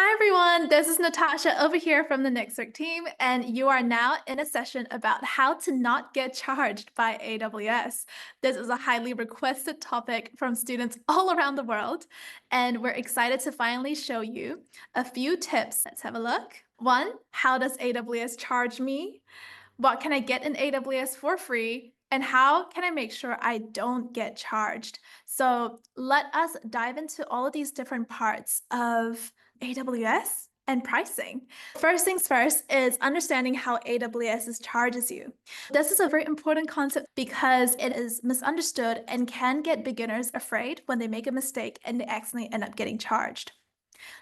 Hi everyone, this is Natasha over here from the Nextwork team, and you are now in a session about how to not get charged by AWS. This is a highly requested topic from students all around the world, and we're excited to finally show you a few tips. Let's have a look. One, how does AWS charge me? What can I get in AWS for free? And how can I make sure I don't get charged? So let us dive into all of these different parts of AWS and pricing. First things first is understanding how AWS charges you. This is a very important concept because it is misunderstood and can get beginners afraid when they make a mistake and they accidentally end up getting charged.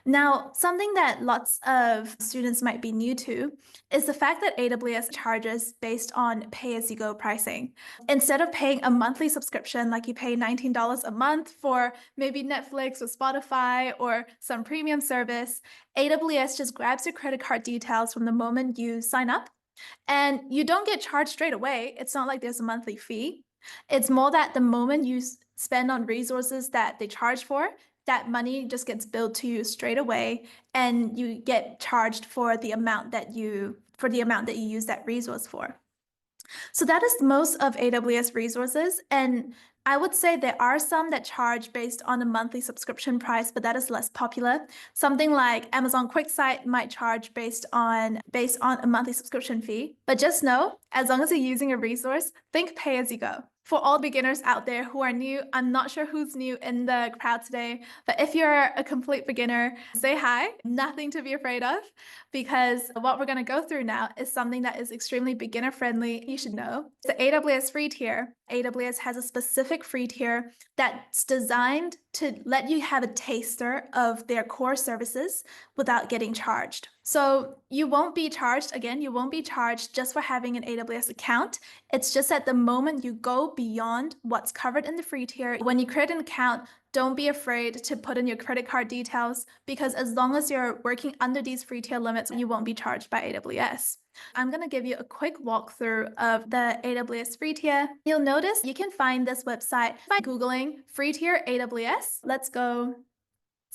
Now, something that lots of students might be new to is the fact that AWS charges based on pay-as-you-go pricing. Instead of paying a monthly subscription, like you pay $19 a month for maybe Netflix or Spotify or some premium service, AWS just grabs your credit card details from the moment you sign up, and you don't get charged straight away. It's not like there's a monthly fee. It's more that the moment you spend on resources that they charge for, that money just gets billed to you straight away, and you get charged for the amount that you use that resource for. So that is most of AWS resources, and I would say there are some that charge based on a monthly subscription price, but that is less popular. Something like Amazon Quicksite might charge based on a monthly subscription fee. But just know, as long as you're using a resource, think pay as you go. For all beginners out there who are new, I'm not sure who's new in the crowd today, but if you're a complete beginner, say hi, nothing to be afraid of, because what we're going to go through now is something that is extremely beginner friendly. You should know. The AWS Free Tier. AWS has a specific free tier that's designed to let you have a taster of their core services without getting charged. So you won't be charged, again, you won't be charged just for having an AWS account. It's just at the moment you go beyond what's covered in the free tier. When you create an account, don't be afraid to put in your credit card details, because as long as you're working under these free tier limits, you won't be charged by AWS. I'm going to give you a quick walkthrough of the AWS free tier. You'll notice you can find this website by Googling free tier AWS. Let's go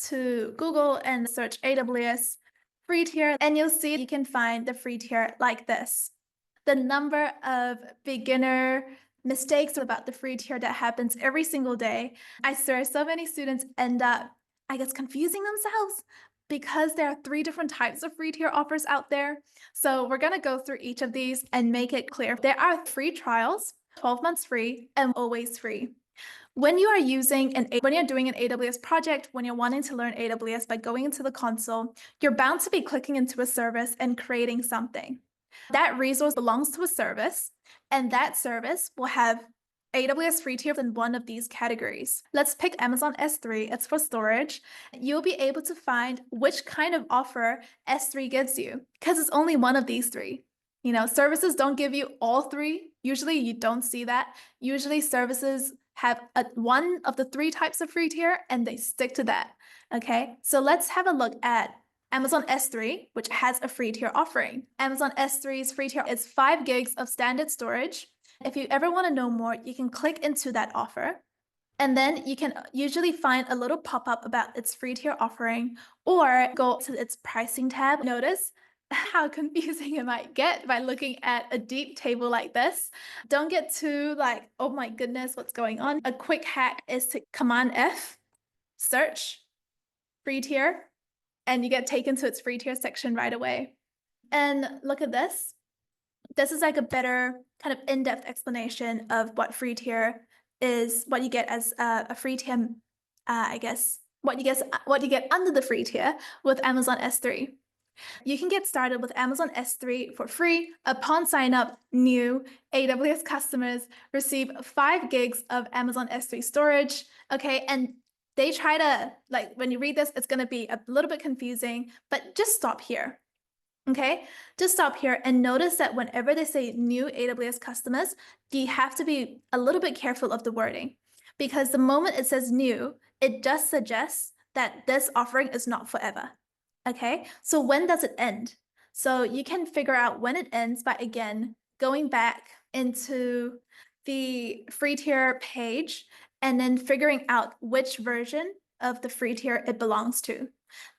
to Google and search AWS free tier, and you'll see you can find the free tier like this. The number of beginner mistakes about the free tier that happens every single day. I swear so many students end up, I guess, confusing themselves because there are 3 different types of free tier offers out there. So we're going to go through each of these and make it clear. There are free trials, 12 months free, and always free. When you're doing an AWS project, when you're wanting to learn AWS by going into the console, you're bound to be clicking into a service and creating something. That resource belongs to a service, and that service will have AWS free tier in one of these categories. Let's pick Amazon S3, it's for storage. You'll be able to find which kind of offer S3 gives you, because it's only one of these 3. Services don't give you all 3. Usually you don't see that. Usually services have one of the 3 types of free tier, and they stick to that. Okay, so let's have a look at Amazon S3, which has a free tier offering. Amazon S3's free tier is 5 gigs of standard storage. If you ever want to know more, you can click into that offer, and then you can usually find a little pop-up about its free tier offering, or go to its pricing tab. Notice how confusing it might get by looking at a deep table like this. Don't get too like, oh my goodness, what's going on? A quick hack is to Command F, search free tier, and you get taken to its free tier section right away. And look at this. This is like a better kind of in-depth explanation of what free tier is, what you get as a free tier, I guess, what you get under the free tier with Amazon S3. You can get started with Amazon S3 for free. Upon sign up, new AWS customers receive 5 gigs of Amazon S3 storage. Okay, and they try to, like, when you read this, it's going to be a little bit confusing, but just stop here. Okay, just stop here and notice that whenever they say new AWS customers, you have to be a little bit careful of the wording, because the moment it says new, it just suggests that this offering is not forever. Okay, so when does it end? So you can figure out when it ends by, again, going back into the free tier page and then figuring out which version of the free tier it belongs to.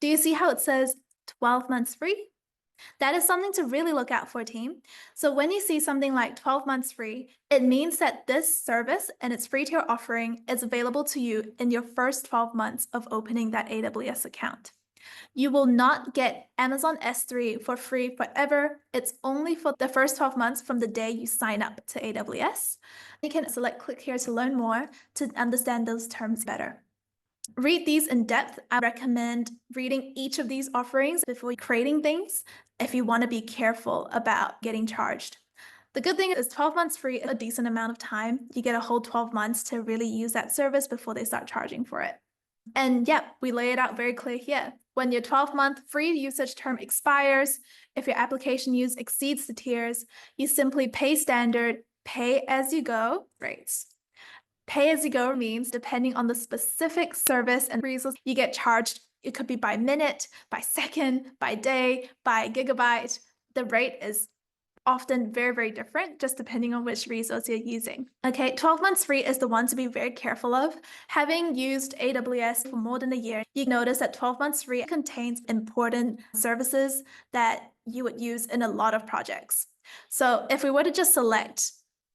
Do you see how it says 12 months free? That is something to really look out for, team. So when you see something like 12 months free, it means that this service and its free tier offering is available to you in your first 12 months of opening that AWS account. You will not get Amazon S3 for free forever. It's only for the first 12 months from the day you sign up to AWS. You can select click here to learn more to understand those terms better. Read these in depth. I recommend reading each of these offerings before creating things if you want to be careful about getting charged. The good thing is 12 months free is a decent amount of time. You get a whole 12 months to really use that service before they start charging for it. And yep, we lay it out very clear here. When your 12-month free usage term expires, if your application use exceeds the tiers, you simply pay standard, pay as you go rates. Pay as you go means depending on the specific service and resource you get charged. It could be by minute, by second, by day, by gigabyte. The rate is often very, very different, just depending on which resource you're using. Okay, 12 months free is the one to be very careful of. Having used AWS for more than a year, you notice that 12 months free contains important services that you would use in a lot of projects. So if we were to just select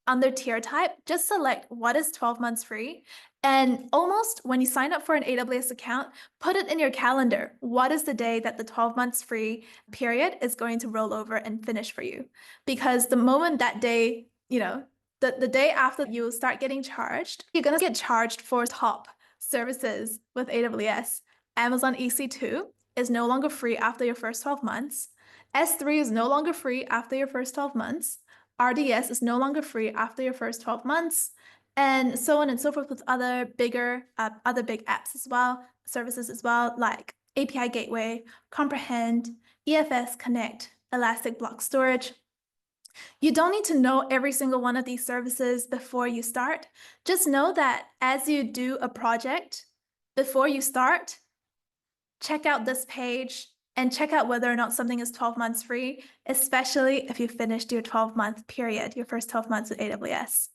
under tier type, just select what is 12 months free. And almost when you sign up for an AWS account, put it in your calendar. What is the day that the 12 months free period is going to roll over and finish for you? Because the moment that day, the day after you start getting charged, you're going to get charged for top services with AWS. Amazon EC2 is no longer free after your first 12 months. S3 is no longer free after your first 12 months. RDS is no longer free after your first 12 months, and so on and so forth with other big apps as well, services as well, like API Gateway, Comprehend, EFS Connect, Elastic Block Storage. You don't need to know every single one of these services before you start. Just know that as you do a project, before you start, check out this page and check out whether or not something is 12 months free, especially if you finished your 12-month period, your first 12 months with AWS.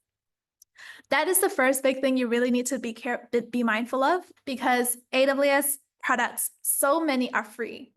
That is the first big thing you really need to be mindful of, because AWS products, so many are free.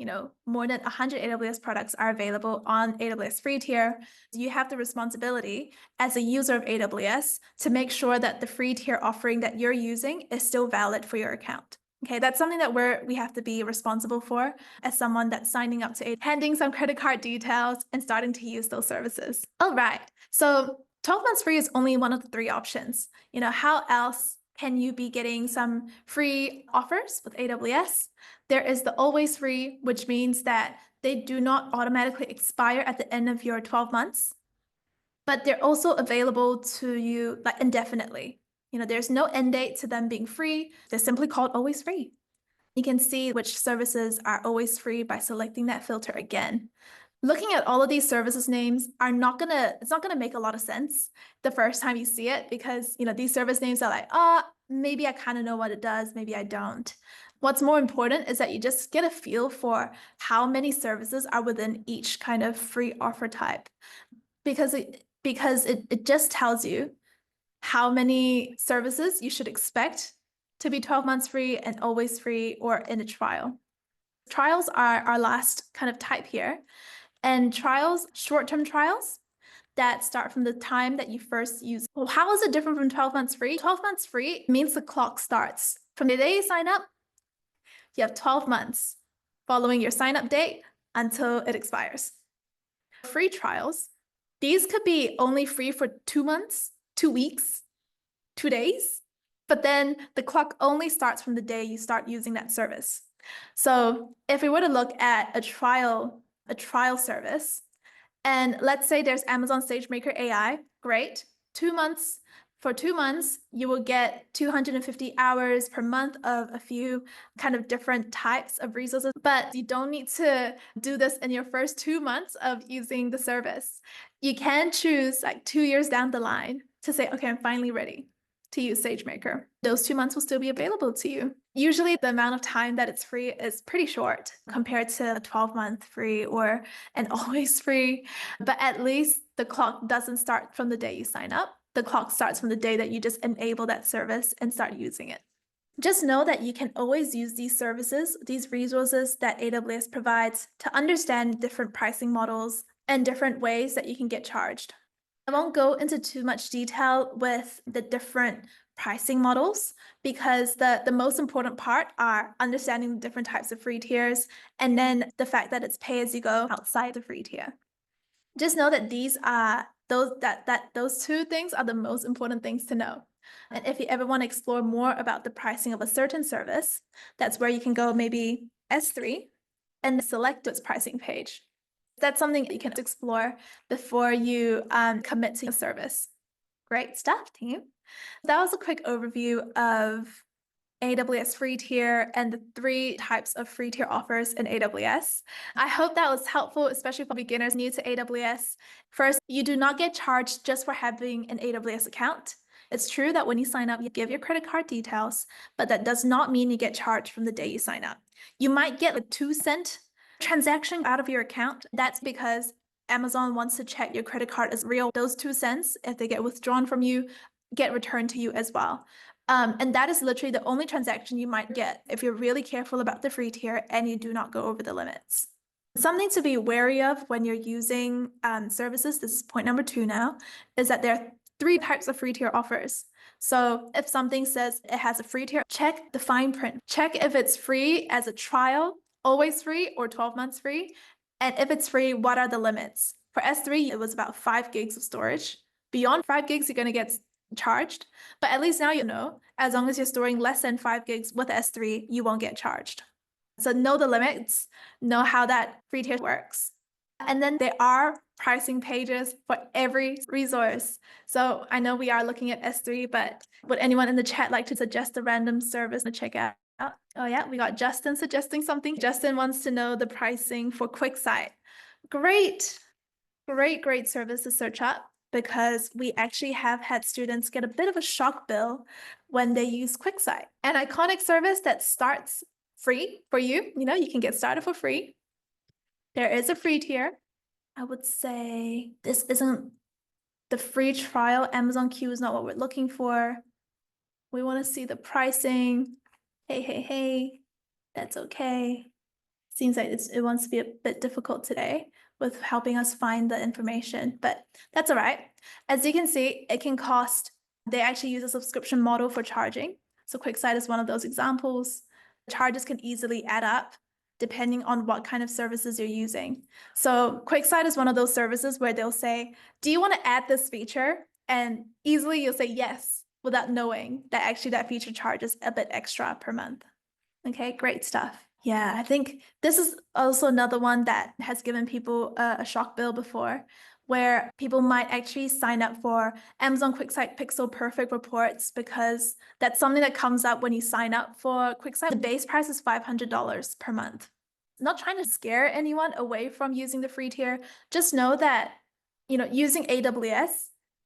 More than 100 AWS products are available on AWS Free Tier. You have the responsibility as a user of AWS to make sure that the free tier offering that you're using is still valid for your account. Okay, that's something that we have to be responsible for as someone that's signing up to handing some credit card details and starting to use those services. All right, so 12 months free is only one of the three options. How else can you be getting some free offers with AWS? There is the always free, which means that they do not automatically expire at the end of your 12 months, but they're also available to you like indefinitely. There's no end date to them being free. They're simply called always free. You can see which services are always free by selecting that filter again. Looking at all of these services names it's not gonna make a lot of sense the first time you see it, because these service names are like, maybe I kind of know what it does, maybe I don't. What's more important is that you just get a feel for how many services are within each kind of free offer type, because it just tells you how many services you should expect to be 12 months free and always free or in a trial. Trials are our last kind of type here. And trials, short-term trials that start from the time that you first use. Well, how is it different from 12 months free? 12 months free means the clock starts from the day you sign up. You have 12 months following your sign-up date until it expires. Free trials, these could be only free for 2 months, 2 weeks, 2 days, but then the clock only starts from the day you start using that service. So if we were to look at a trial service, and let's say there's Amazon SageMaker AI, great, 2 months. For 2 months, you will get 250 hours per month of a few kind of different types of resources, but you don't need to do this in your first 2 months of using the service. You can choose like 2 years down the line to say, okay, I'm finally ready to use SageMaker. Those 2 months will still be available to you. Usually the amount of time that it's free is pretty short compared to a 12-month free or an always free, but at least the clock doesn't start from the day you sign up. The clock starts from the day that you just enable that service and start using it. Just know that you can always use these services, these resources that AWS provides to understand different pricing models and different ways that you can get charged. I won't go into too much detail with the different pricing models because the most important part are understanding the different types of free tiers and then the fact that it's pay as you go outside the free tier. Just know that these are those two things are the most important things to know. And if you ever want to explore more about the pricing of a certain service, that's where you can go maybe S3 and select its pricing page. That's something you can explore before you commit to a service. Great stuff, team. That was a quick overview of AWS Free Tier and the 3 types of free tier offers in AWS. I hope that was helpful, especially for beginners new to AWS. First, you do not get charged just for having an AWS account. It's true that when you sign up, you give your credit card details, but that does not mean you get charged from the day you sign up. You might get a 2-cent transaction out of your account. That's because Amazon wants to check your credit card is real. Those 2 cents, if they get withdrawn from you, get returned to you as well. And that is literally the only transaction you might get if you're really careful about the free tier and you do not go over the limits. Something to be wary of when you're using services, this is point number 2 now, is that there are 3 types of free tier offers. So if something says it has a free tier, check the fine print. Check if it's free as a trial, always free, or 12 months free. And if it's free, what are the limits? For S3, it was about 5 gigs of storage. Beyond 5 gigs, you're going to get charged. But at least now you know, as long as you're storing less than 5 gigs with S3, you won't get charged. So know the limits, know how that free tier works. And then there are pricing pages for every resource. So I know we are looking at S3, but would anyone in the chat like to suggest a random service to check out? Oh yeah, we got Justin suggesting something. Justin wants to know the pricing for Quicksite. Great, great service to search up because we actually have had students get a bit of a shock bill when they use Quicksite. An iconic service that starts free for you. You know, you can get started for free. There is a free tier. I would say this isn't the free trial. Amazon Q is not what we're looking for. We want to see the pricing. Hey, that's okay. Seems like it wants to be a bit difficult today with helping us find the information, but that's all right. As you can see, it can cost, they actually use a subscription model for charging. So Quicksite is one of those examples. Charges can easily add up depending on what kind of services you're using. So Quicksite is one of those services where they'll say, do you want to add this feature? And easily you'll say yes, without knowing that actually that feature charges a bit extra per month. Okay, great stuff. Yeah, I think this is also another one that has given people a shock bill before, where people might actually sign up for Amazon Quicksite Pixel Perfect reports because that's something that comes up when you sign up for Quicksite. The base price is $500 per month. Not trying to scare anyone away from using the free tier. Just know that, you know, using AWS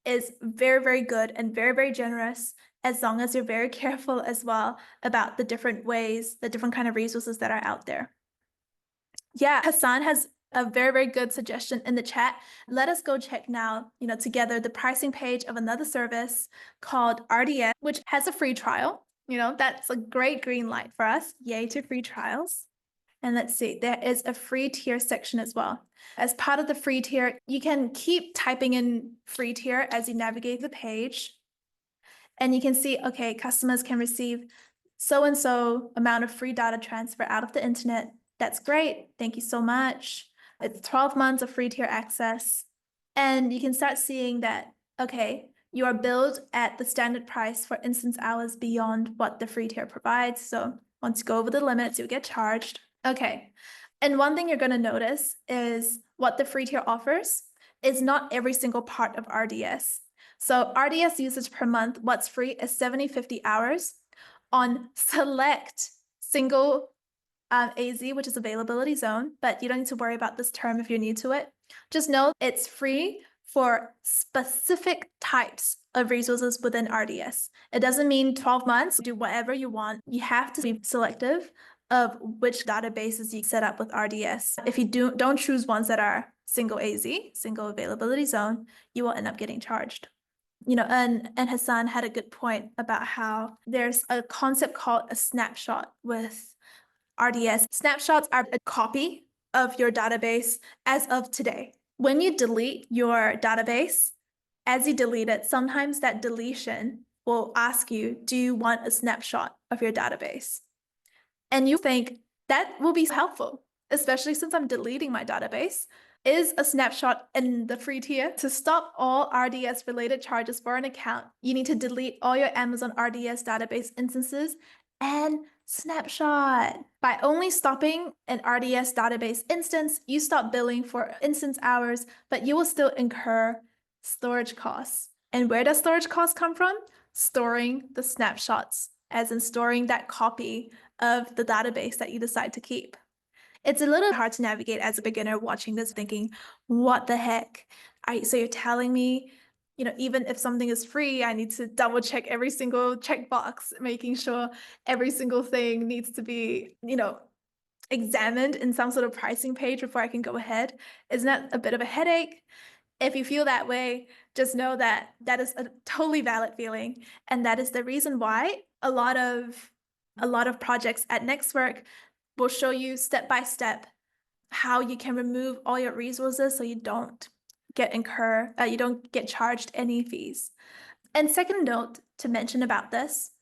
is very good and very generous, as long as you're very careful as well about the different ways, the different kind of resources that are out there. Yeah, Hassan has a very good suggestion in the chat. Let us go check now, you know, together the pricing page of another service called RDS, which has a free trial. You know, that's a great green light for us. Yay to free trials. And let's see, there is a free tier section as well. As part of the free tier, you can keep typing in free tier as you navigate the page. And you can see, okay, customers can receive so-and-so amount of free data transfer out of the internet. That's great. Thank you so much. It's 12 months of free tier access. And you can start seeing that, okay, you are billed at the standard price for instance hours beyond what the free tier provides. So once you go over the limits, you'll get charged. Okay. And one thing you're going to notice is what the free tier offers is not every single part of RDS. So RDS usage per month, what's free is 70-50 hours on select single AZ, which is availability zone, but you don't need to worry about this term if you're new to it. Just know it's free for specific types of resources within RDS. It doesn't mean 12 months, do whatever you want. You have to be selective of which databases you set up with RDS. If you don't choose ones that are single AZ, single availability zone, you will end up getting charged. And Hassan had a good point about how there's a concept called a snapshot with RDS. Snapshots are a copy of your database as of today. When you delete your database, as you delete it, sometimes that deletion will ask you, do you want a snapshot of your database? And you think that will be helpful, especially since I'm deleting my database. Is a snapshot in the free tier. To stop all RDS related charges for an account, you need to delete all your Amazon RDS database instances and snapshot. By only stopping an RDS database instance, you stop billing for instance hours, but you will still incur storage costs. And where does storage costs come from? Storing the snapshots, as in storing that copy of the database that you decide to keep. It's a little hard to navigate as a beginner watching this thinking, what the heck? So you're telling me, even if something is free, I need to double check every single checkbox, making sure every single thing needs to be, examined in some sort of pricing page before I can go ahead. Isn't that a bit of a headache? If you feel that way, just know that that is a totally valid feeling. And that is the reason why a lot of projects at Nextwork will show you step by step how you can remove all your resources so you don't get charged any fees. And second note to mention about this,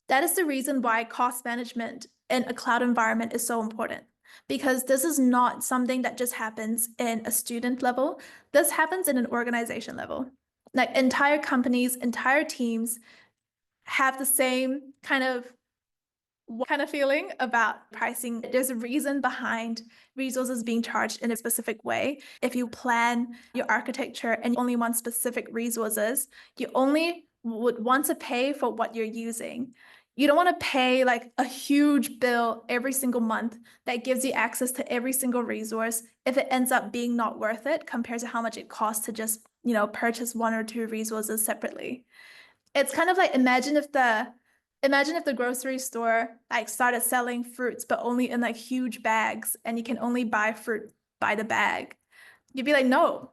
that is the reason why cost management in a cloud environment is so important, because this is not something that just happens in a student level. This happens in an organization level. Like entire companies, entire teams have the same kind of feeling about pricing. There's a reason behind resources being charged in a specific way. If you plan your architecture and you only want specific resources, you only would want to pay for what you're using. You don't want to pay like a huge bill every single month that gives you access to every single resource if it ends up being not worth it compared to how much it costs to just, purchase one or two resources separately. It's kind of like imagine if the grocery store like started selling fruits, but only in like huge bags, and you can only buy fruit by the bag. You'd be like, no,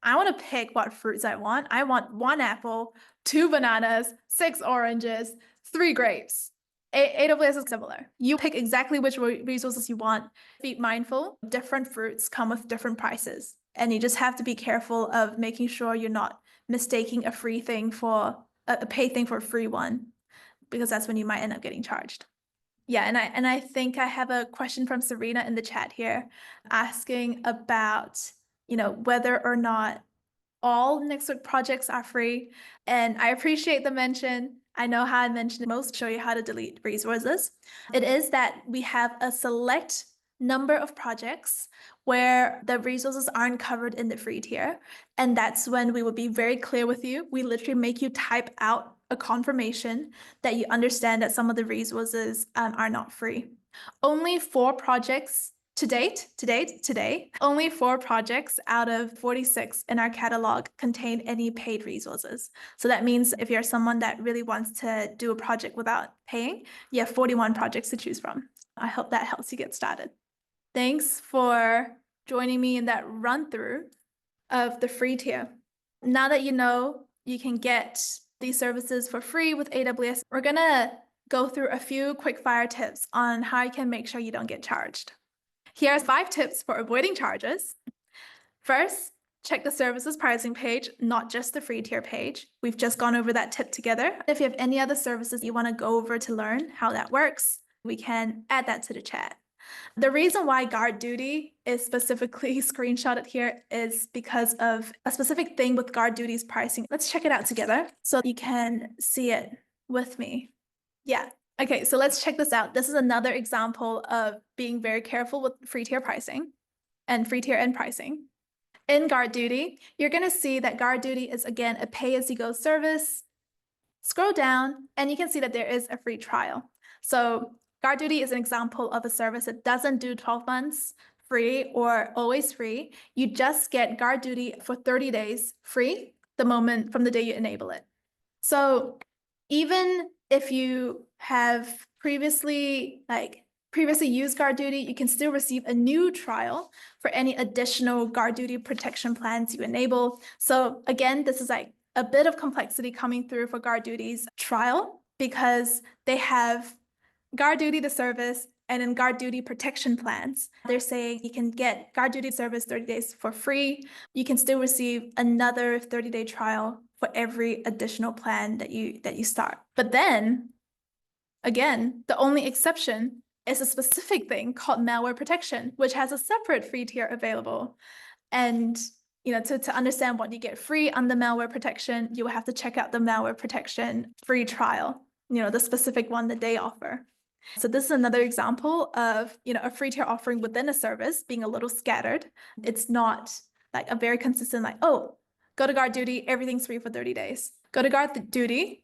I want to pick what fruits I want. I want 1 apple, 2 bananas, 6 oranges, 3 grapes. AWS is similar. You pick exactly which resources you want. Be mindful, different fruits come with different prices. And you just have to be careful of making sure you're not mistaking a free thing for a pay thing for a free one, because that's when you might end up getting charged. Yeah, and I think I have a question from Serena in the chat here asking about, whether or not all Nextwork projects are free. And I appreciate the mention. I know how I mentioned most, show you how to delete resources. It is that we have a select number of projects where the resources aren't covered in the free tier. And that's when we will be very clear with you. We literally make you type out a confirmation that you understand that some of the resources are not free. Only 4 projects today, only 4 projects out of 46 in our catalog contain any paid resources. So that means if you're someone that really wants to do a project without paying, you have 41 projects to choose from. I hope that helps you get started. Thanks for joining me in that run through of the free tier. Now that you know you can get these services for free with AWS, we're gonna go through a few quick fire tips on how you can make sure you don't get charged. Here are 5 tips for avoiding charges. First, check the services pricing page, not just the free tier page. We've just gone over that tip together. If you have any other services you want to go over to learn how that works, we can add that to the chat. The reason why guard duty is specifically screenshotted here is because of a specific thing with guard duty's pricing. Let's check it out together so you can see it with me. Yeah. Okay, so let's check this out. This is another example of being very careful with free tier pricing and free tier end pricing. In guard duty, you're going to see that guard duty is, again, a pay-as-you-go service. Scroll down and you can see that there is a free trial. So guard duty is an example of a service that doesn't do 12 months free or always free. You just get guard duty for 30 days free from the day you enable it. So even if you have previously used guard duty, you can still receive a new trial for any additional guard duty protection plans you enable. So again, this is like a bit of complexity coming through for guard duties trial because they have guard duty to service and then guard duty protection plans. They're saying you can get guard duty service 30 days for free. You can still receive another 30-day trial for every additional plan that you start. But then, again, the only exception is a specific thing called malware protection, which has a separate free tier available. And to understand what you get free under malware protection, you will have to check out the malware protection free trial, the specific one that they offer. So this is another example of, a free tier offering within a service being a little scattered. It's not like a very consistent, like, oh, go to guard duty, everything's free for 30 days. Go to guard duty,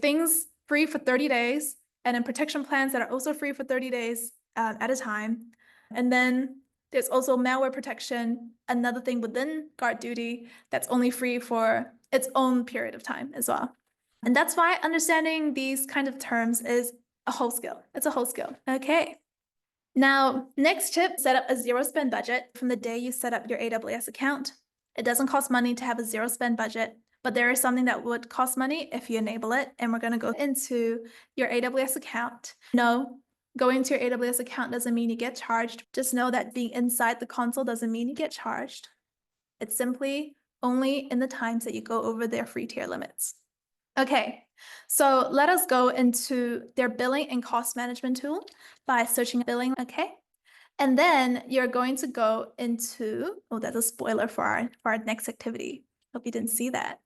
things free for 30 days, and then protection plans that are also free for 30 days at a time. And then there's also malware protection, another thing within guard duty that's only free for its own period of time as well. And that's why understanding these kind of terms is a whole skill. It's a whole skill. Okay. Now, next tip, set up a zero spend budget from the day you set up your AWS account. It doesn't cost money to have a zero spend budget, but there is something that would cost money if you enable it. And we're going to go into your AWS account. No, going to your AWS account doesn't mean you get charged. Just know that being inside the console doesn't mean you get charged. It's simply only in the times that you go over their free tier limits. Okay, so let us go into their billing and cost management tool by searching billing, okay? And then you're going to go into, oh, that's a spoiler for our next activity. Hope you didn't see that.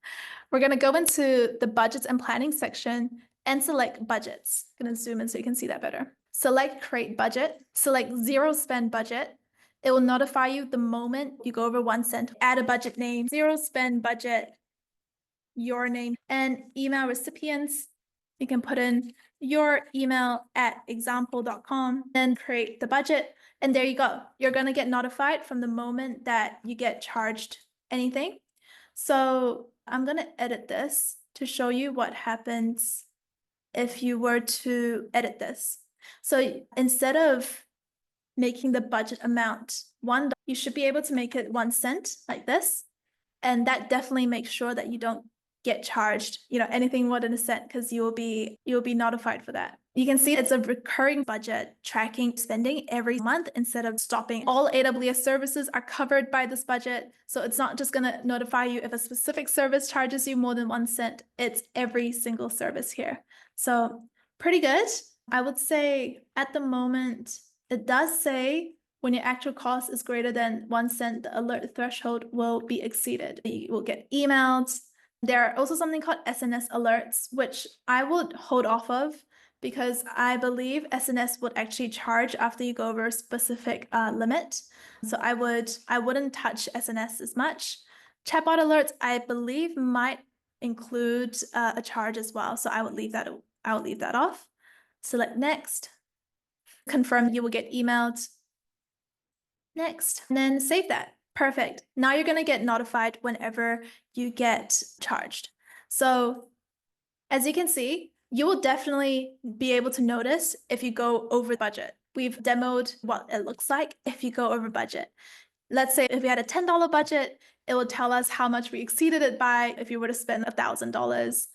We're going to go into the budgets and planning section and select budgets. I'm going to zoom in so you can see that better. Select create budget, select zero spend budget. It will notify you the moment you go over 1 cent. Add a budget name, zero spend budget, your name, and email recipients. You can put in your email at example.com, then create the budget. And there you go. You're going to get notified from the moment that you get charged anything. So I'm going to edit this to show you what happens if you were to edit this. So instead of making the budget amount $1, you should be able to make it 1 cent like this. And that definitely makes sure that you don't get charged, anything more than a cent, because you'll be notified for that. You can see it's a recurring budget tracking spending every month instead of stopping. All AWS services are covered by this budget. So it's not just going to notify you if a specific service charges you more than 1 cent. It's every single service here. So pretty good. I would say at the moment, it does say when your actual cost is greater than 1 cent, the alert threshold will be exceeded. You will get emailed. There are also something called SNS alerts, which I would hold off of because I believe SNS would actually charge after you go over a specific limit. So I wouldn't touch SNS as much. Chatbot alerts, I believe, might include a charge as well. So I would leave that off. Select next. Confirm you will get emailed. Next, and then save that. Perfect. Now you're going to get notified whenever you get charged. So as you can see, you will definitely be able to notice if you go over budget. We've demoed what it looks like if you go over budget. Let's say if we had a $10 budget, it will tell us how much we exceeded it by if you were to spend $1,000.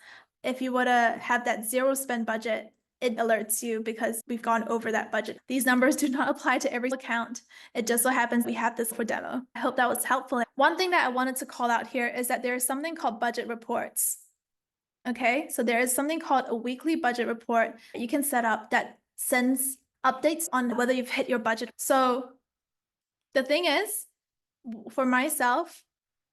If you were to have that zero spend budget, it alerts you because we've gone over that budget. These numbers do not apply to every account. It just so happens we have this for demo. I hope that was helpful. One thing that I wanted to call out here is that there is something called budget reports. Okay, so there is something called a weekly budget report you can set up that sends updates on whether you've hit your budget. So the thing is, for myself,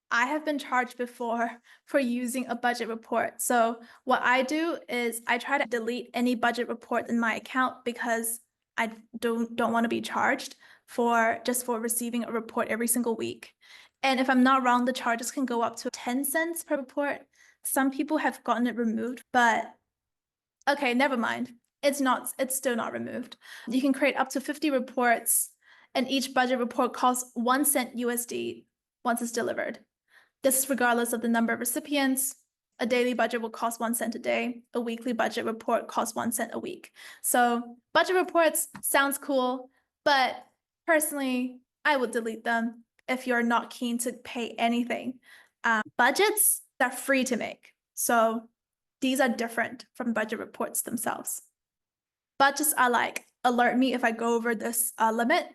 I have been charged before for using a budget report. So what I do is I try to delete any budget report in my account because I don't want to be charged for receiving a report every single week. And if I'm not wrong, the charges can go up to 10 cents per report. Some people have gotten it removed, but okay, never mind. It's still not removed. You can create up to 50 reports, and each budget report costs 1 cent USD once it's delivered. This is regardless of the number of recipients. A daily budget will cost 1 cent a day. A weekly budget report costs 1 cent a week. So budget reports sounds cool, but personally, I would delete them if you're not keen to pay anything. Budgets They're free to make. So these are different from budget reports themselves. Budgets are like, alert me if I go over this limit.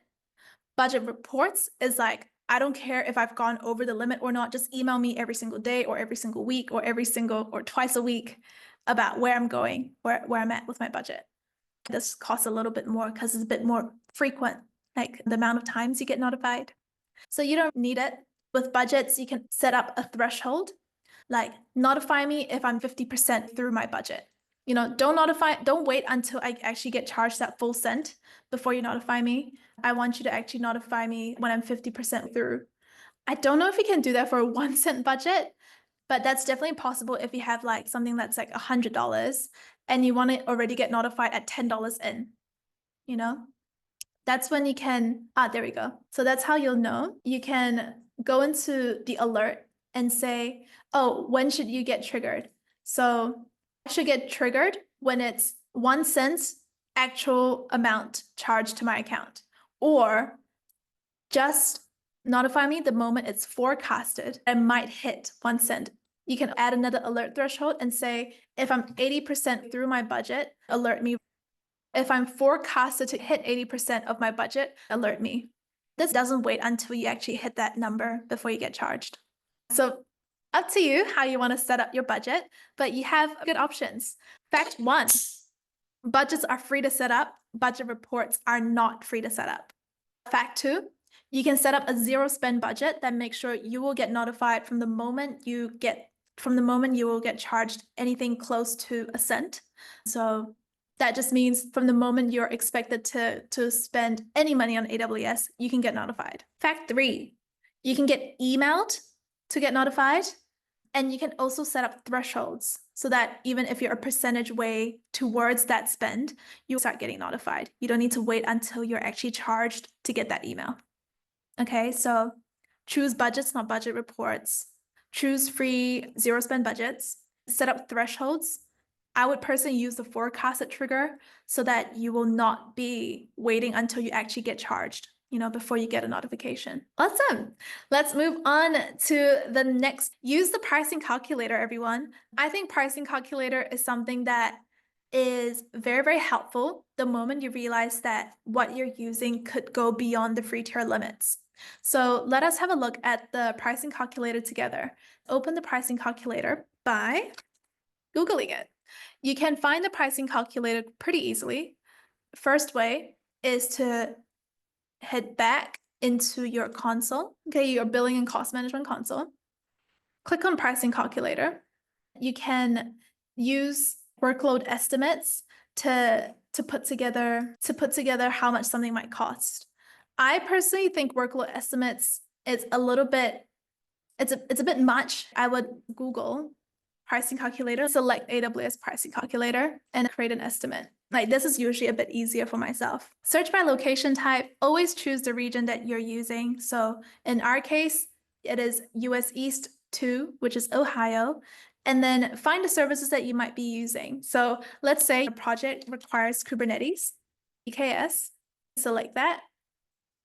Budget reports is like, I don't care if I've gone over the limit or not, just email me every single day or every single week or or twice a week about where I'm going, where I'm at with my budget. This costs a little bit more because it's a bit more frequent, like the amount of times you get notified. So you don't need it. With budgets, you can set up a threshold, like notify me if I'm 50% through my budget. Don't wait until I actually get charged that full cent before you notify me. I want you to actually notify me when I'm 50% through. I don't know if you can do that for a 1 cent budget, but that's definitely possible if you have like something that's like $100 and you want to already get notified at $10 in, you know? That's when you can, there we go. So that's how you'll know. You can go into the alert and say, oh, when should you get triggered? So I should get triggered when it's 1 cent actual amount charged to my account, or just notify me the moment it's forecasted I might hit 1 cent. You can add another alert threshold and say, if I'm 80% through my budget, alert me. If I'm forecasted to hit 80% of my budget, alert me. This doesn't wait until you actually hit that number before you get charged. So up to you how you want to set up your budget, but you have good options. Fact 1, budgets are free to set up. Budget reports are not free to set up. Fact 2, you can set up a zero spend budget that makes sure you will get notified from the moment you will get charged anything close to a cent. So that just means from the moment you're expected to spend any money on AWS, you can get notified. Fact 3, you can get emailed to get notified, and you can also set up thresholds so that even if you're a percentage way towards that spend, you start getting notified. You don't need to wait until you're actually charged to get that email. Okay, so choose budgets, not budget reports. Choose free zero spend budgets. Set up thresholds. I would personally use the forecasted trigger so that you will not be waiting until you actually get charged, before you get a notification. Awesome. Let's move on to the next. Use the pricing calculator, everyone. I think pricing calculator is something that is very, very helpful the moment you realize that what you're using could go beyond the free tier limits. So let us have a look at the pricing calculator together. Open the pricing calculator by Googling it. You can find the pricing calculator pretty easily. First way is to head back into your console, okay, your billing and cost management console. Click on pricing calculator. You can use workload estimates to put together how much something might cost. I personally think workload estimates is a little bit, it's a bit much. I would Google pricing calculator, select AWS pricing calculator, and create an estimate. Like, this is usually a bit easier for myself. Search by location type, always choose the region that you're using. So in our case, it is US East 2, which is Ohio, and then find the services that you might be using. So let's say the project requires Kubernetes, EKS, select that,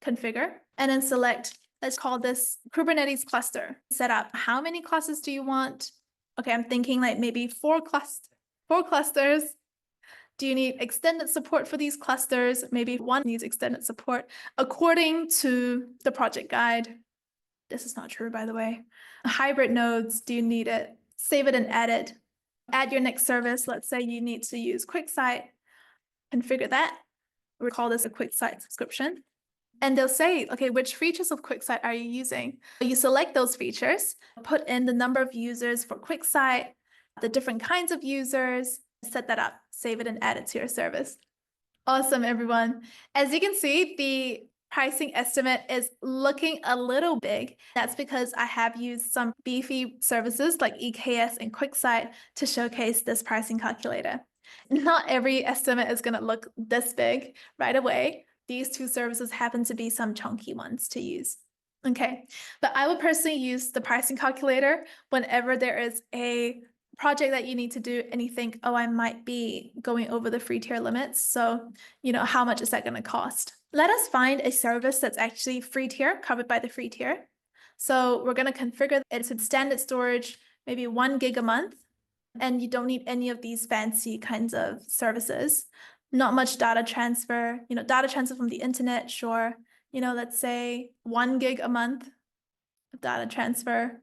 configure, and then select, let's call this Kubernetes cluster. Set up how many clusters do you want? Okay, I'm thinking like maybe 4 clusters. Do you need extended support for these clusters? Maybe one needs extended support according to the project guide. This is not true, by the way. Hybrid nodes, do you need it? Save it and add it. Add your next service. Let's say you need to use Quicksite. Configure that. We call this a Quicksite subscription. And they'll say, okay, which features of Quicksite are you using? You select those features, put in the number of users for Quicksite, the different kinds of users, set that up, save it and add it to your service. Awesome, everyone. As you can see, the pricing estimate is looking a little big. That's because I have used some beefy services like EKS and Quicksite to showcase this pricing calculator. Not every estimate is going to look this big right away. These 2 services happen to be some chunky ones to use. Okay, but I would personally use the pricing calculator whenever there is a project that you need to do and you think, oh, I might be going over the free tier limits. So, how much is that going to cost? Let us find a service that's actually free tier, covered by the free tier. So we're going to configure it to standard storage, maybe 1 gig a month, and you don't need any of these fancy kinds of services. Not much data transfer, data transfer from the internet, sure. Let's say 1 gig a month of data transfer,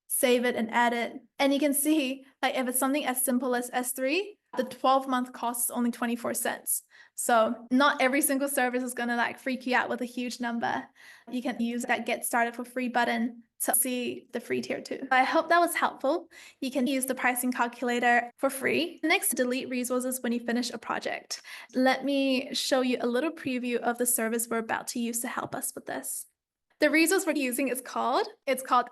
save it and add it. And you can see, like, if it's something as simple as S3, the 12-month cost is only 24 cents. So not every single service is going to like freak you out with a huge number. You can use that get started for free button to see the free tier too. I hope that was helpful. You can use the pricing calculator for free. Next, delete resources when you finish a project. Let me show you a little preview of the service we're about to use to help us with this. The resource we're using is called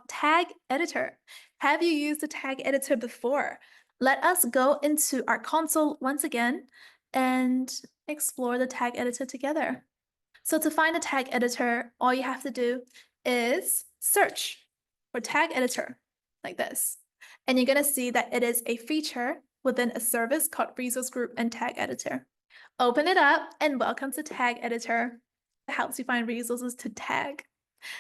Tag Editor. Have you used the Tag Editor before? Let us go into our console once again and explore the Tag Editor together. So to find the Tag Editor, all you have to do is search for Tag Editor like this. And you're going to see that it is a feature within a service called Resource Group and Tag Editor. Open it up and welcome to Tag Editor. It helps you find resources to tag.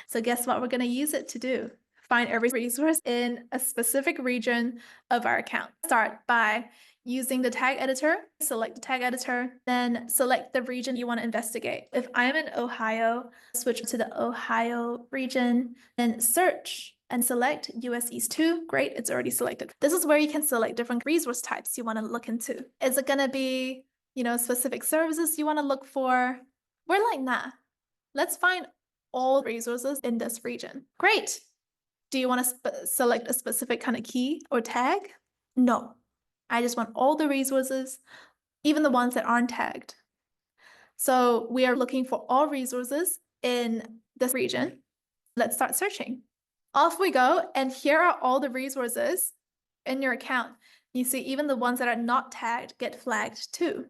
So guess what we're going to use it to do? Find every resource in a specific region of our account. Start by using the tag editor, select the tag editor, then select the region you want to investigate. If I'm in Ohio, switch to the Ohio region, then search and select US East 2. Great, it's already selected. This is where you can select different resource types you want to look into. Is it going to be, specific services you want to look for? We're like, nah, let's find all resources in this region. Great. Do you want to select a specific kind of key or tag? No. I just want all the resources, even the ones that aren't tagged. So we are looking for all resources in this region. Let's start searching. Off we go, and here are all the resources in your account. You see, even the ones that are not tagged get flagged too.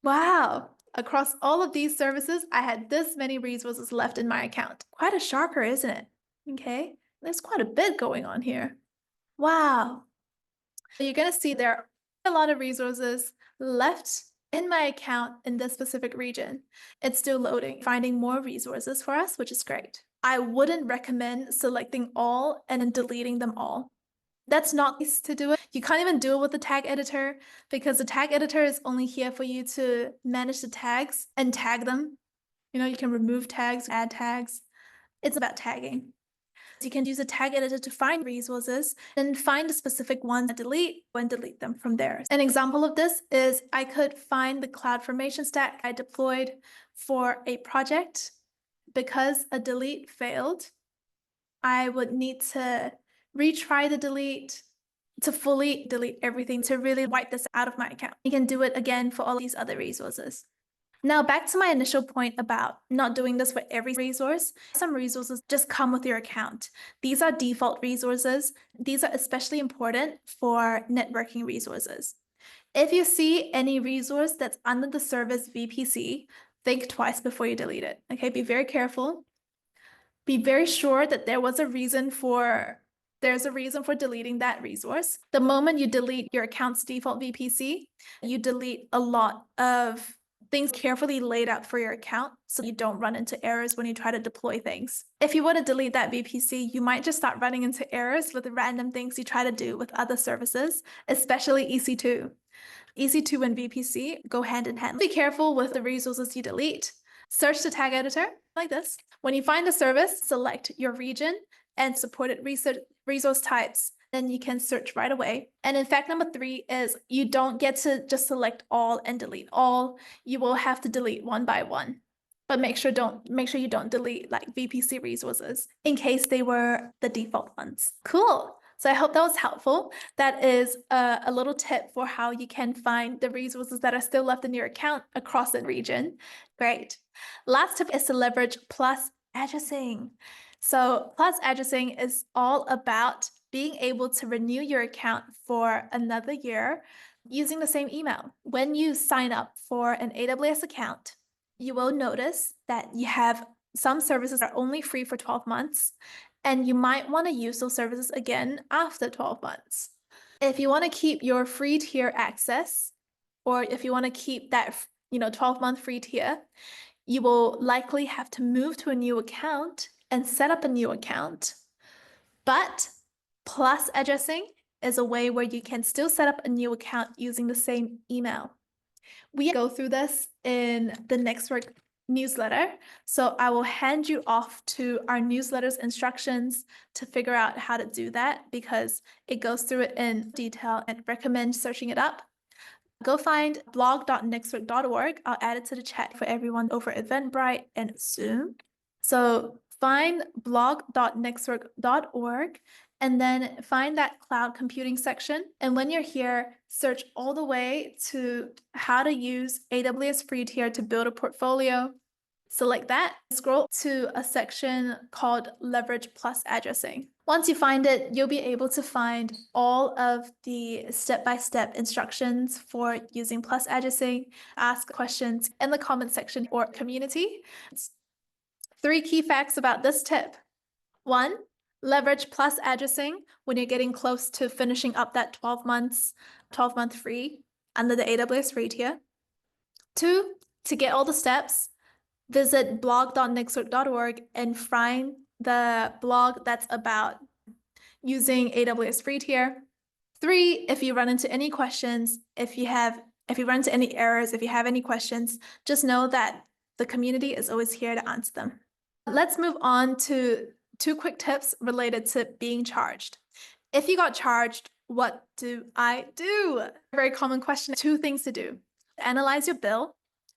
Wow. Across all of these services, I had this many resources left in my account. Quite a shocker, isn't it? Okay, there's quite a bit going on here. Wow. So you're going to see there are a lot of resources left in my account in this specific region. It's still loading, finding more resources for us, which is great. I wouldn't recommend selecting all and then deleting them all. That's not nice to do it. You can't even do it with the tag editor because the tag editor is only here for you to manage the tags and tag them. You can remove tags, add tags. It's about tagging. You can use a tag editor to find resources and find the specific ones to delete and delete them from there. An example of this is I could find the CloudFormation stack I deployed for a project. Because a delete failed, I would need to retry the delete to fully delete everything to really wipe this out of my account. You can do it again for all these other resources. Now back to my initial point about not doing this for every resource. Some resources just come with your account. These are default resources. These are especially important for networking resources. If you see any resource that's under the service VPC, think twice before you delete it. Okay, be very careful. Be very sure that there's a reason for deleting that resource. The moment you delete your account's default VPC, you delete a lot of things carefully laid out for your account so you don't run into errors when you try to deploy things. If you want to delete that VPC, you might just start running into errors with the random things you try to do with other services, especially EC2. EC2 and VPC go hand in hand. Be careful with the resources you delete. Search the tag editor like this. When you find a service, select your region and supported resource types. Then you can search right away. And in fact, number 3 is you don't get to just select all and delete all. You will have to delete one by one. But make sure you don't delete like VPC resources in case they were the default ones. Cool. So I hope that was helpful. That is a little tip for how you can find the resources that are still left in your account across the region. Great. Last tip is to leverage plus addressing. So plus addressing is all about being able to renew your account for another year using the same email. When you sign up for an AWS account, you will notice that you have some services that are only free for 12 months, and you might want to use those services again after 12 months. If you want to keep your free tier access, or if you want to keep that 12-month free tier, you will likely have to move to a new account and set up a new account. But plus addressing is a way where you can still set up a new account using the same email. We go through this in the Nextwork newsletter. So I will hand you off to our newsletter's instructions to figure out how to do that, because it goes through it in detail and recommend searching it up. Go find blog.nextwork.org. I'll add it to the chat for everyone over Eventbrite and Zoom. So find blog.nextwork.org and then find that cloud computing section. And when you're here, search all the way to how to use AWS Free Tier to build a portfolio. Select that, scroll to a section called Leverage Plus Addressing. Once you find it, you'll be able to find all of the step-by-step instructions for using plus addressing. Ask questions in the comment section or community. 3 key facts about this tip. 1, leverage plus addressing when you're getting close to finishing up that 12-month free under the AWS Free Tier. 2, to get all the steps, visit blog.nextwork.org and find the blog that's about using AWS Free Tier. 3, if you run into any questions, if you run into any errors, if you have any questions, just know that the community is always here to answer them. Let's move on to 2 quick tips related to being charged. If you got charged, what do I do? Very common question. 2 things to do. Analyze your bill.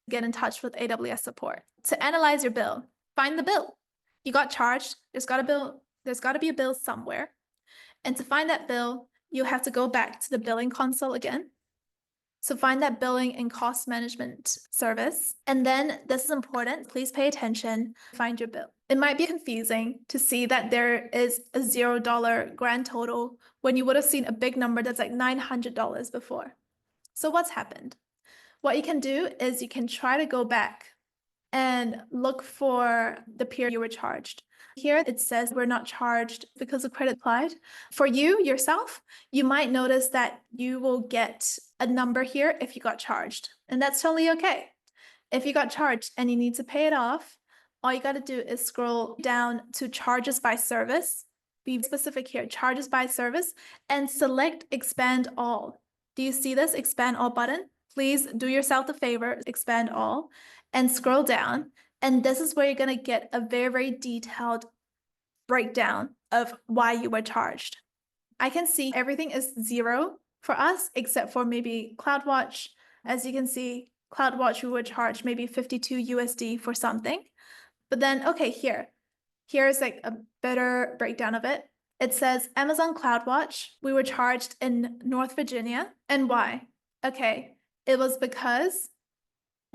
Get in touch with AWS Support. To analyze your bill, find the bill. You got charged. There's got to be a bill somewhere. And to find that bill, you have to go back to the billing console again. So find that billing and cost management service. And then this is important. Please pay attention. Find your bill. It might be confusing to see that there is a $0 grand total when you would have seen a big number that's like $900 before. So what's happened? What you can do is you can try to go back and look for the period you were charged. Here it says we're not charged because of credit applied. For you yourself, you might notice that you will get a number here if you got charged, and that's totally okay. If you got charged and you need to pay it off, all you got to do is scroll down to charges by service. Be specific here, charges by service, and select expand all. Do you see this expand all button? Please do yourself the favor, expand all, and scroll down. And this is where you're going to get a very, very detailed breakdown of why you were charged. I can see everything is 0 for us, except for maybe CloudWatch. As you can see, CloudWatch, we were charged maybe 52 USD for something. But then, okay, here's like a better breakdown of it. It says Amazon CloudWatch, we were charged in North Virginia. And why? Okay, it was because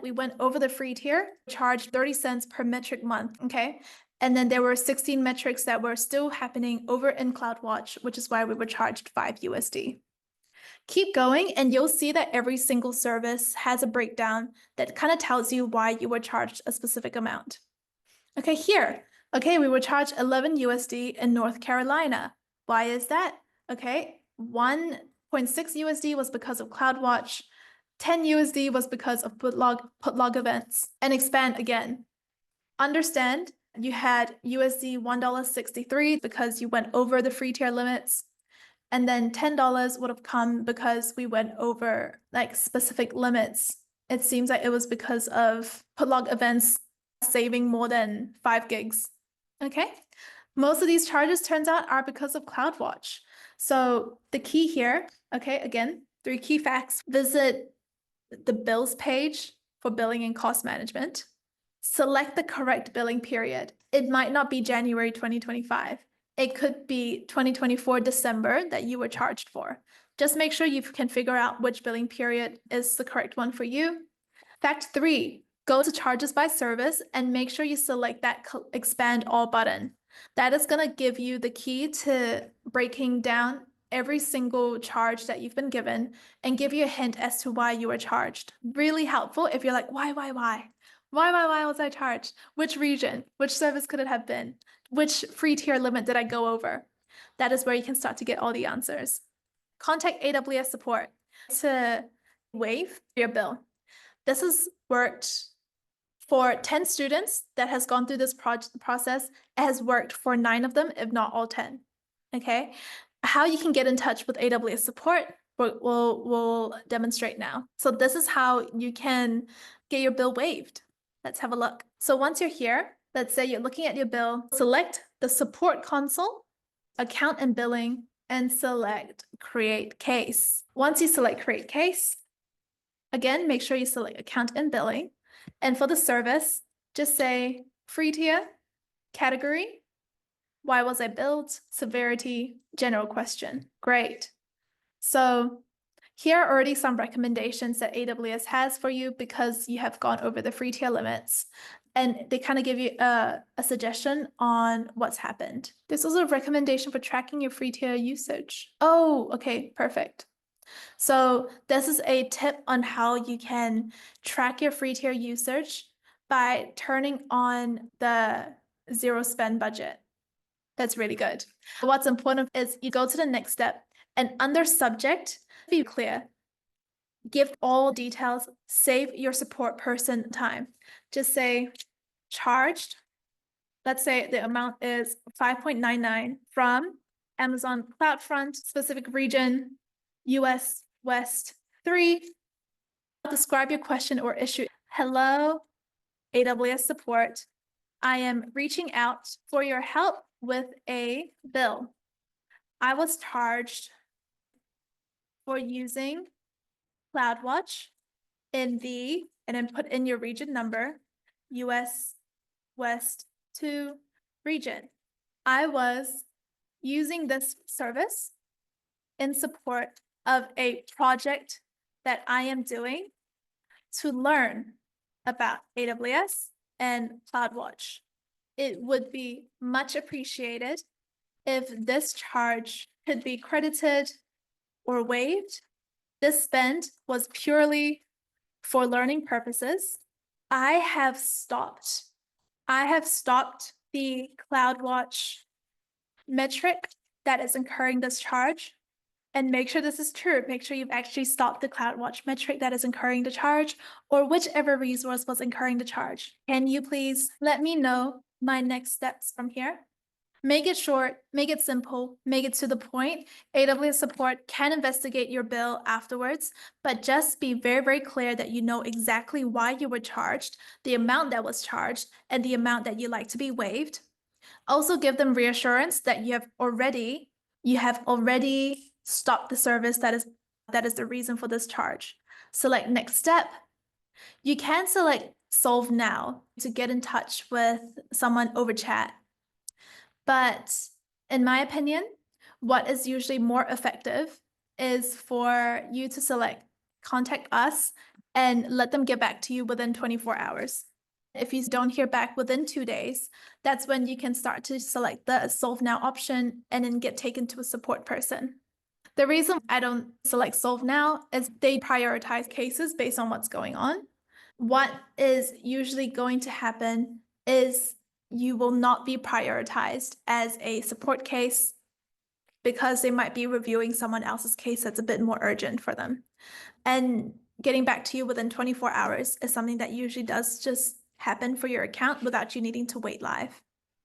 we went over the free tier, charged 30 cents per metric month, okay? And then there were 16 metrics that were still happening over in CloudWatch, which is why we were charged 5 USD. Keep going and you'll see that every single service has a breakdown that kind of tells you why you were charged a specific amount. Okay, here. Okay, we were charged 11 USD in North Carolina. Why is that? Okay, 1.6 USD was because of CloudWatch. 10 USD was because of put log events. And expand again. Understand you had USD $1.63 because you went over the free tier limits. And then $10 would have come because we went over like specific limits. It seems like it was because of put log events saving more than 5 gigs. Okay. Most of these charges turns out are because of CloudWatch. So the key here, okay, again, 3 key facts. Visit the bills page for billing and cost management. Select the correct billing period. It might not be January 2025. It could be 2024 December that you were charged for. Just make sure you can figure out which billing period is the correct one for you. Fact 3, go to charges by service and make sure you select that expand all button. That is going to give you the key to breaking down every single charge that you've been given and give you a hint as to why you were charged. Really helpful if you're like, why? Why was I charged? Which region? Which service could it have been? Which free tier limit did I go over? That is where you can start to get all the answers. Contact AWS Support to waive your bill. This has worked for 10 students that has gone through this process. It has worked for 9 of them, if not all 10. Okay. How you can get in touch with AWS Support, we'll demonstrate now. So this is how you can get your bill waived. Let's have a look. So once you're here, let's say you're looking at your bill, select the Support console, account and billing, and select Create Case. Once you select Create Case, again, make sure you select account and billing. And for the service, just say free tier, category, why was I billed, severity, general question. Great. So here are already some recommendations that AWS has for you because you have gone over the free tier limits. And they kind of give you a suggestion on what's happened. There's also a recommendation for tracking your free tier usage. Oh, okay, perfect. So this is a tip on how you can track your free tier usage by turning on the zero spend budget. That's really good. What's important is you go to the next step and under subject, be clear. Give all details, save your support person time. Just say charged. Let's say the amount is 5.99 from Amazon CloudFront, specific region, US West 3. Describe your question or issue. Hello, AWS Support. I am reaching out for your help with a bill. I was charged for using CloudWatch in the, and then put in your region number, US West 2 region. I was using this service in support of a project that I am doing to learn about AWS and CloudWatch. It would be much appreciated if this charge could be credited or waived. This spend was purely for learning purposes. I have stopped the CloudWatch metric that is incurring this charge. And make sure this is true. Make sure you've actually stopped the CloudWatch metric that is incurring the charge, or whichever resource was incurring the charge. Can you please let me know my next steps from here? Make it short, make it simple, make it to the point. AWS Support can investigate your bill afterwards, but just be very, very clear that you know exactly why you were charged, the amount that was charged, and the amount that you'd like to be waived. Also give them reassurance that you have already stopped the service that is the reason for this charge. Select next step. You can select solve now to get in touch with someone over chat. But in my opinion, what is usually more effective is for you to select contact us and let them get back to you within 24 hours. If you don't hear back within 2 days, that's when you can start to select the solve now option and then get taken to a support person. The reason I don't select solve now is they prioritize cases based on what's going on. What is usually going to happen is you will not be prioritized as a support case because they might be reviewing someone else's case that's a bit more urgent for them. And getting back to you within 24 hours is something that usually does just happen for your account without you needing to wait live.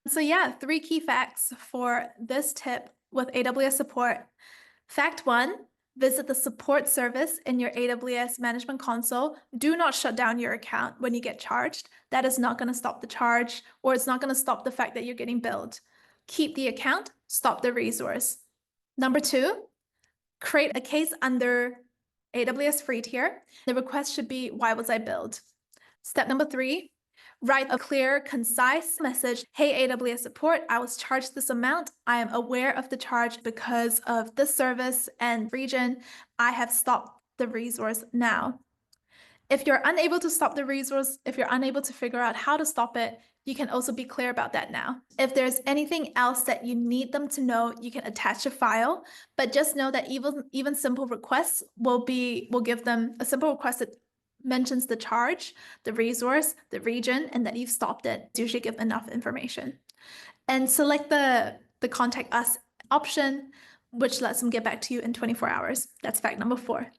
So yeah, 3 key facts for this tip with AWS Support. Fact 1, visit the support service in your AWS management console. Do not shut down your account when you get charged. That is not going to stop the charge, or it's not going to stop the fact that you're getting billed. Keep the account, stop the resource. Number 2, create a case under AWS Free Tier. The request should be, why was I billed? Step number 3, write a clear, concise message. Hey, AWS Support, I was charged this amount. I am aware of the charge because of this service and region. I have stopped the resource now. If you're unable to stop the resource, if you're unable to figure out how to stop it, you can also be clear about that now. If there's anything else that you need them to know, you can attach a file, but just know that even simple requests will give them a simple request that mentions the charge, the resource, the region, and that you've stopped it. It's usually give enough information. And select the contact us option, which lets them get back to you in 24 hours. That's fact number 4.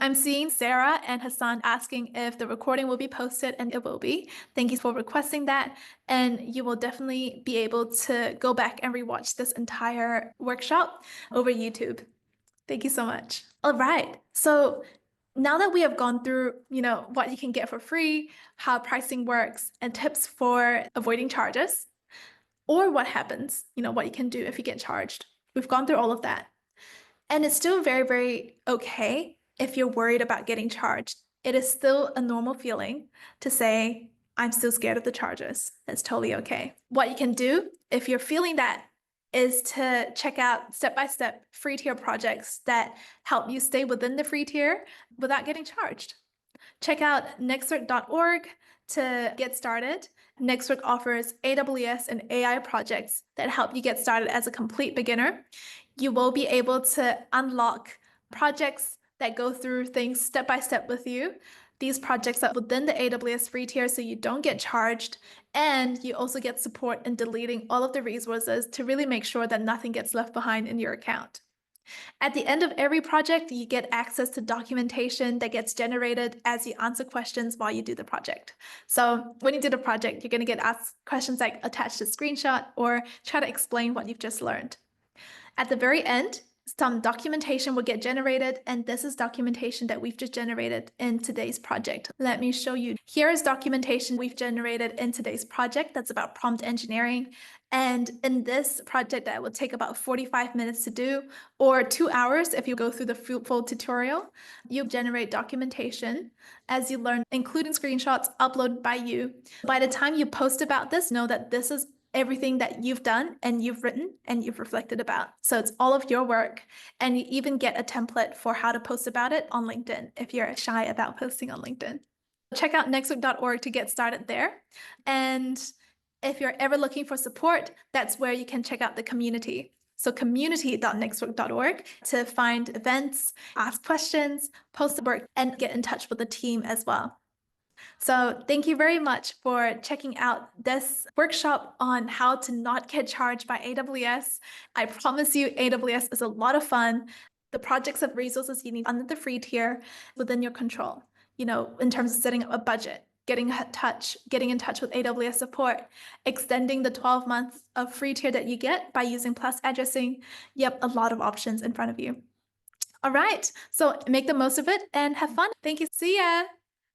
I'm seeing Sarah and Hassan asking if the recording will be posted, and it will be. Thank you for requesting that. And you will definitely be able to go back and rewatch this entire workshop over YouTube. Thank you so much. All right. So now that we have gone through, what you can get for free, how pricing works, and tips for avoiding charges, or what happens, what you can do if you get charged. We've gone through all of that. And it's still very, very okay if you're worried about getting charged. It is still a normal feeling to say, I'm still scared of the charges. That's totally okay. What you can do if you're feeling that is to check out step-by-step free tier projects that help you stay within the free tier without getting charged. Check out nextwork.org to get started. Nextwork offers AWS and AI projects that help you get started as a complete beginner. You will be able to unlock projects that go through things step by step with you. These projects are within the AWS free tier, so you don't get charged. And you also get support in deleting all of the resources to really make sure that nothing gets left behind in your account. At the end of every project, you get access to documentation that gets generated as you answer questions while you do the project. So when you do the project, you're going to get asked questions like attach a screenshot or try to explain what you've just learned. At the very end, some documentation will get generated, and this is documentation that we've just generated in today's project. Let me show you. Here is documentation we've generated in today's project that's about prompt engineering. And in this project, that will take about 45 minutes to do, or 2 hours if you go through the full tutorial. You generate documentation as you learn, including screenshots uploaded by you. By the time you post about this, know that this is everything that you've done and you've written and you've reflected about. So it's all of your work. And you even get a template for how to post about it on LinkedIn if you're shy about posting on LinkedIn. Check out nextwork.org to get started there. And if you're ever looking for support, that's where you can check out the community. So community.nextwork.org to find events, ask questions, post the work, and get in touch with the team as well. So thank you very much for checking out this workshop on how to not get charged by AWS. I promise you, AWS is a lot of fun. The projects of resources you need under the free tier within your control, in terms of setting up a budget, getting in touch with AWS Support, extending the 12 months of free tier that you get by using plus addressing. Yep, a lot of options in front of you. All right, so make the most of it and have fun. Thank you. See ya.